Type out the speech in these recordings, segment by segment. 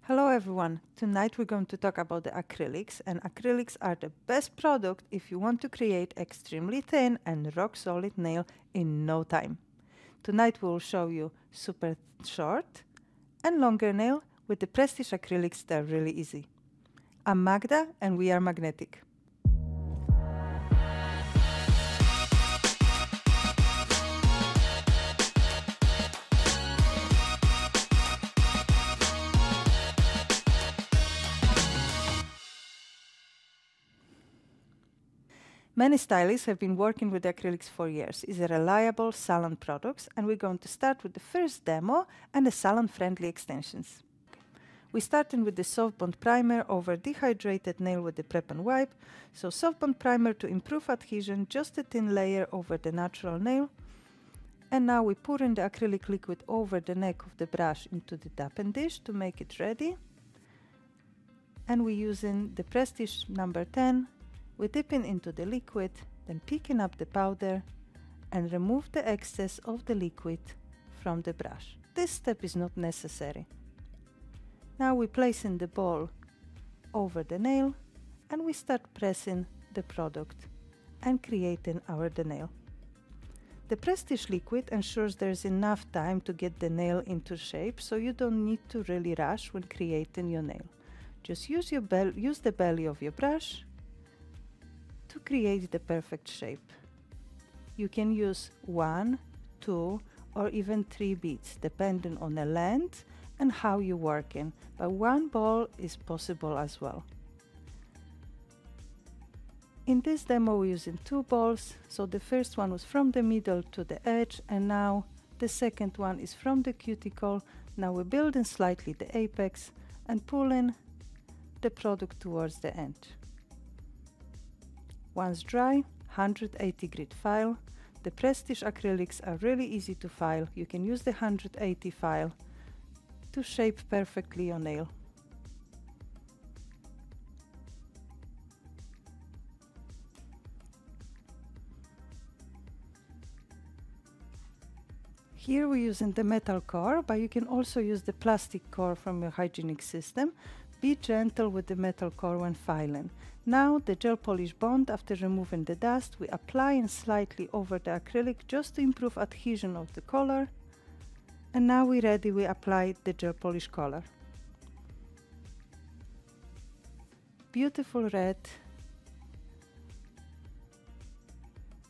Hello everyone, tonight we're going to talk about the acrylics, and acrylics are the best product if you want to create extremely thin and rock solid nail in no time. Tonight we'll show you super short and longer nail with the Prestige acrylics that are really easy. I'm Magda and we are magnetic. Many stylists have been working with acrylics for years. It's a reliable salon product, and we're going to start with the first demo and the salon-friendly extensions. We're starting with the soft bond primer over dehydrated nail with the prep and wipe. So soft bond primer to improve adhesion, just a thin layer over the natural nail. And now we pour in the acrylic liquid over the neck of the brush into the tapping dish to make it ready. And we're using the Prestige number 10. We're dipping into the liquid, then picking up the powder and remove the excess of the liquid from the brush. This step is not necessary. Now we're placing the ball over the nail and we start pressing the product and creating our nail. The Prestige liquid ensures there's enough time to get the nail into shape, so you don't need to really rush when creating your nail. Just use the belly of your brush to create the perfect shape. You can use 1, 2 or even 3 beads depending on the length and how you're working, but one ball is possible as well. In this demo we're using 2 balls, so the first one was from the middle to the edge and now the second one is from the cuticle. Now we're building slightly the apex and pulling the product towards the end. Once dry, 180 grit file. The Prestige acrylics are really easy to file. You can use the 180 file to shape perfectly your nail. Here we're using the metal core, but you can also use the plastic core from your hygienic system. Be gentle with the metal core when filing. Now the gel polish bond, after removing the dust, we apply slightly over the acrylic just to improve adhesion of the color. And now we're ready, we apply the gel polish color. Beautiful red,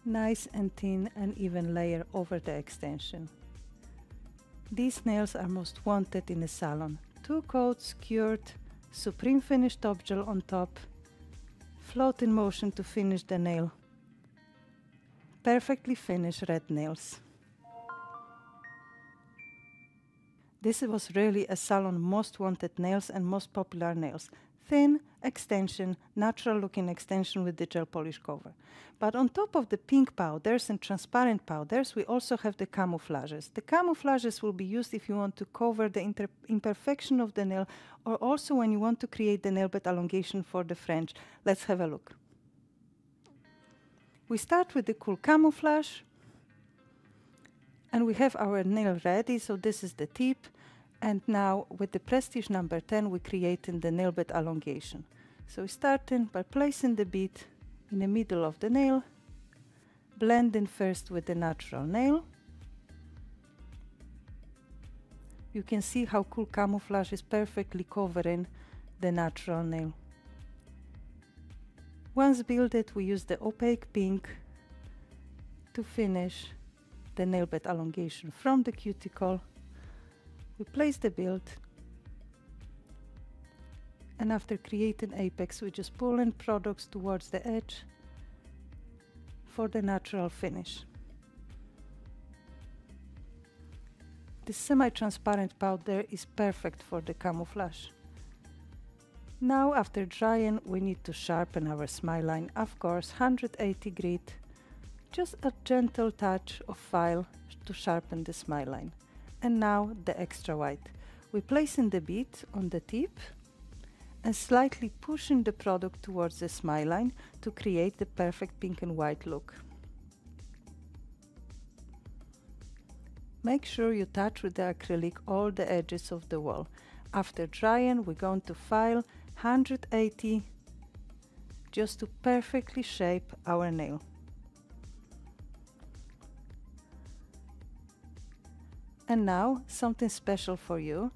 nice and thin and even layer over the extension. These nails are most wanted in a salon. 2 coats, cured, supreme finish top gel on top, float in motion to finish the nail. Perfectly finished red nails. This was really a salon most wanted nails and most popular nails. Thin extension, natural looking extension with the gel polish cover. But on top of the pink powders and transparent powders, we also have the camouflages. The camouflages will be used if you want to cover the imperfection of the nail, or also when you want to create the nail bed elongation for the French. Let's have a look. We start with the cool camouflage and we have our nail ready, so this is the tip. And now with the Prestige number 10 we're creating the nail bed elongation. So starting by placing the bead in the middle of the nail, blending first with the natural nail. You can see how cool camouflage is perfectly covering the natural nail. Once built, we use the opaque pink to finish the nail bed elongation from the cuticle. We place the build, and after creating apex we just pull in products towards the edge for the natural finish. This semi-transparent powder is perfect for the camouflage. Now after drying we need to sharpen our smile line, of course 180 grit, just a gentle touch of file to sharpen the smile line. And now the extra white. We're placing the bead on the tip and slightly pushing the product towards the smile line to create the perfect pink and white look. Make sure you touch with the acrylic all the edges of the wall. After drying, we're going to file 180 just to perfectly shape our nail. And now, something special for you,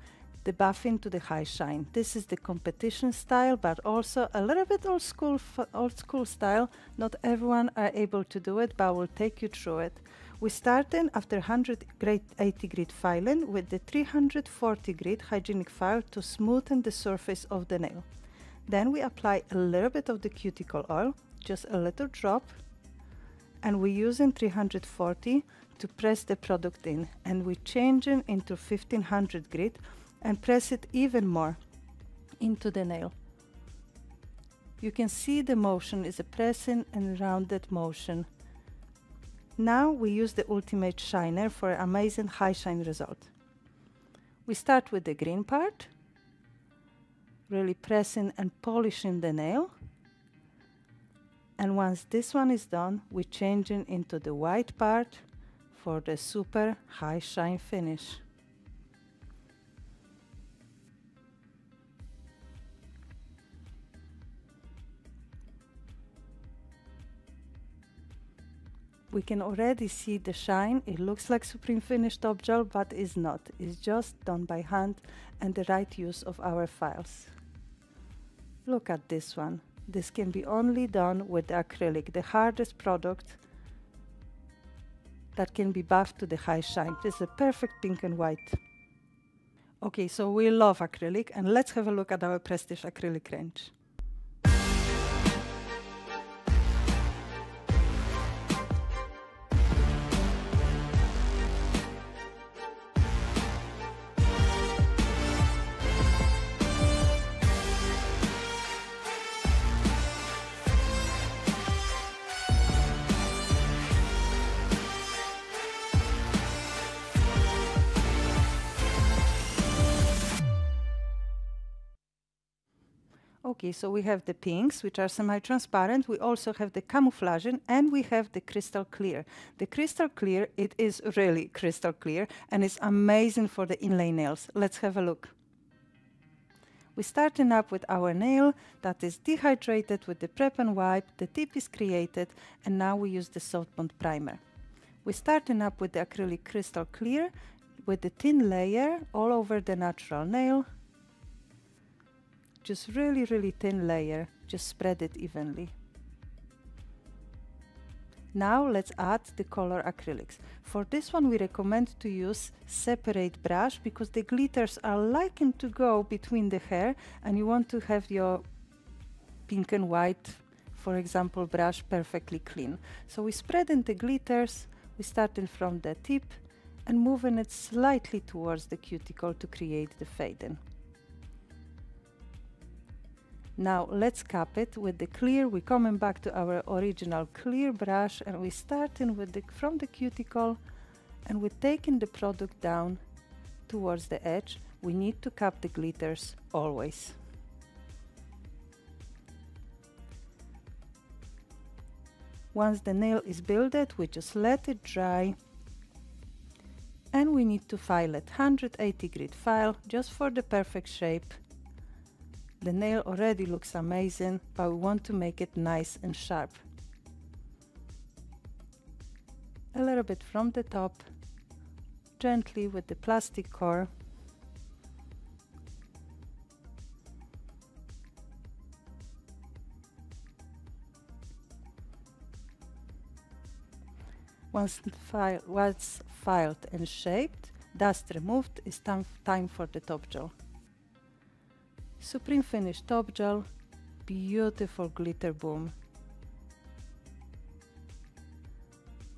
the buffing to the high shine. This is the competition style, but also a little bit old school style. Not everyone are able to do it, but I will take you through it. We started after 180 grit filing with the 340 grit hygienic file to smoothen the surface of the nail. Then we apply a little bit of the cuticle oil, just a little drop, and we're using 340 to press the product in, and we're changing into 1500 grit and press it even more into the nail. You can see the motion is a pressing and rounded motion. Now we use the ultimate shiner for an amazing high shine result. We start with the green part, really pressing and polishing the nail. And once this one is done, we're changing into the white part for the super high shine finish. We can already see the shine. It looks like Supreme Finish top gel, but it's not. It's just done by hand and the right use of our files. Look at this one. This can be only done with the acrylic, the hardest product that can be buffed to the high shine. This is a perfect pink and white. Okay, so we love acrylic, and let's have a look at our Prestige acrylic range. Okay, so we have the pinks, which are semi-transparent. We also have the camouflaging, and we have the crystal clear. The crystal clear, it is really crystal clear, and it's amazing for the inlay nails. Let's have a look. We're starting up with our nail that is dehydrated with the prep and wipe. The tip is created, and now we use the soft bond primer. We're starting up with the acrylic crystal clear with the thin layer all over the natural nail. Just really, really thin layer. Just spread it evenly. Now let's add the color acrylics. For this one we recommend to use separate brush because the glitters are liking to go between the hair and you want to have your pink and white, for example, brush perfectly clean. So we spread in the glitters, we starting from the tip and moving it slightly towards the cuticle to create the fade-in. Now let's cap it with the clear. We're coming back to our original clear brush and we're starting with from the cuticle and we're taking the product down towards the edge. We need to cap the glitters always. Once the nail is builded, we just let it dry and we need to file it 180 grit file just for the perfect shape. The nail already looks amazing, but we want to make it nice and sharp. A little bit from the top, gently with the plastic core. Once filed and shaped, dust removed, it's time for the top gel. Supreme Finish top gel, beautiful glitter boom.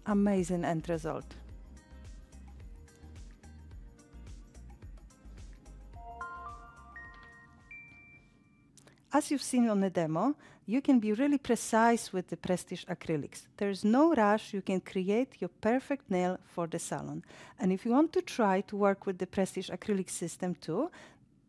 Amazing end result. As you've seen on the demo, you can be really precise with the Prestige acrylics. There's no rush, you can create your perfect nail for the salon. And if you want to try to work with the Prestige acrylic system too,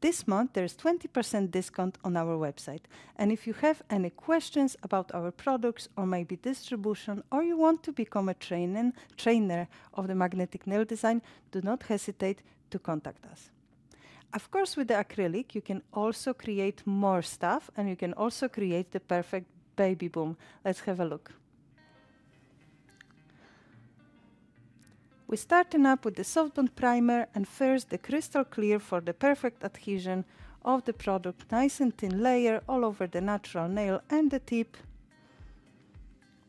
this month there's 20% discount on our website. And if you have any questions about our products or maybe distribution, or you want to become a trainer of the magnetic nail design, do not hesitate to contact us. Of course, with the acrylic, you can also create more stuff, and you can also create the perfect baby boom. Let's have a look. We're starting up with the soft bond primer, and first the crystal clear for the perfect adhesion of the product, nice and thin layer all over the natural nail and the tip.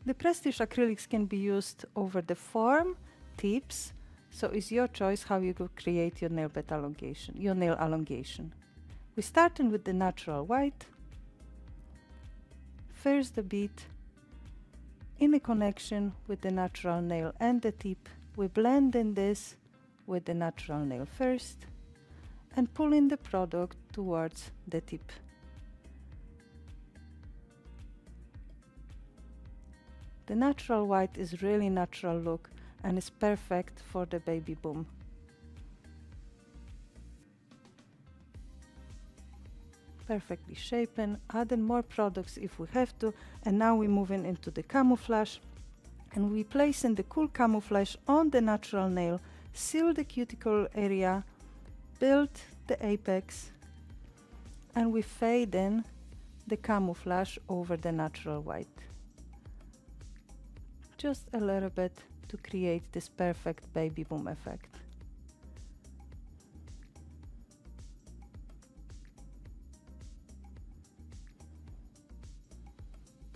The Prestige acrylics can be used over the form, tips, so it's your choice how you could create your nail bed elongation, your nail elongation. We're starting with the natural white. First the bead in a connection with the natural nail and the tip. We blend in this with the natural nail first and pull in the product towards the tip. The natural white is really natural look and is perfect for the baby boom. Perfectly shapen, adding more products if we have to, and now we're moving into the camouflage. And we place in the cool camouflage on the natural nail, seal the cuticle area, build the apex, and we fade in the camouflage over the natural white. Just a little bit to create this perfect baby boom effect.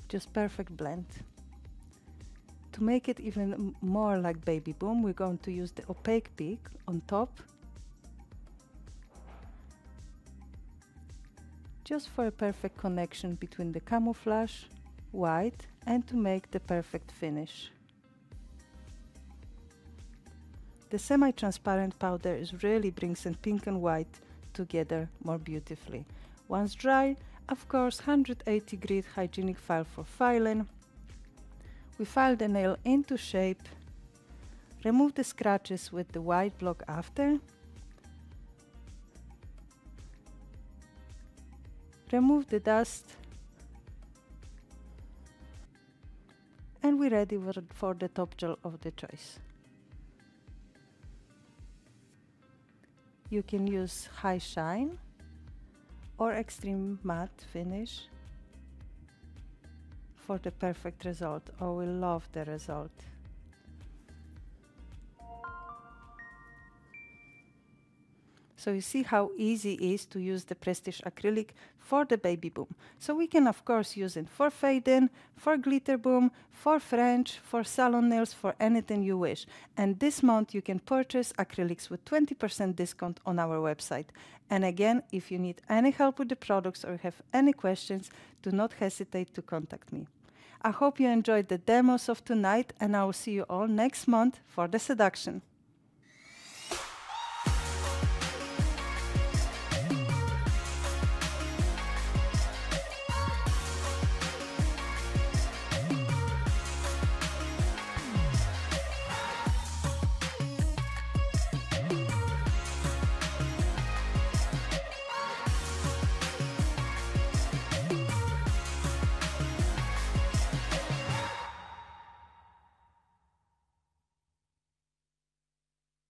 Just perfect blend. To make it even more like baby boom, we're going to use the opaque peak on top, just for a perfect connection between the camouflage, white, and to make the perfect finish. The semi-transparent powder really brings in pink and white together more beautifully. Once dry, of course, 180 grit hygienic file for filing. We file the nail into shape, remove the scratches with the white block after, remove the dust, and we're ready for the top gel of the choice. You can use high shine or extreme matte finish for the perfect result. Oh, we love the result. So you see how easy it is to use the Prestige acrylic for the baby boom. So we can of course use it for fade-in, for glitter boom, for French, for salon nails, for anything you wish. And this month you can purchase acrylics with 20% discount on our website. And again, if you need any help with the products or have any questions, do not hesitate to contact me. I hope you enjoyed the demos of tonight, and I will see you all next month for the seduction.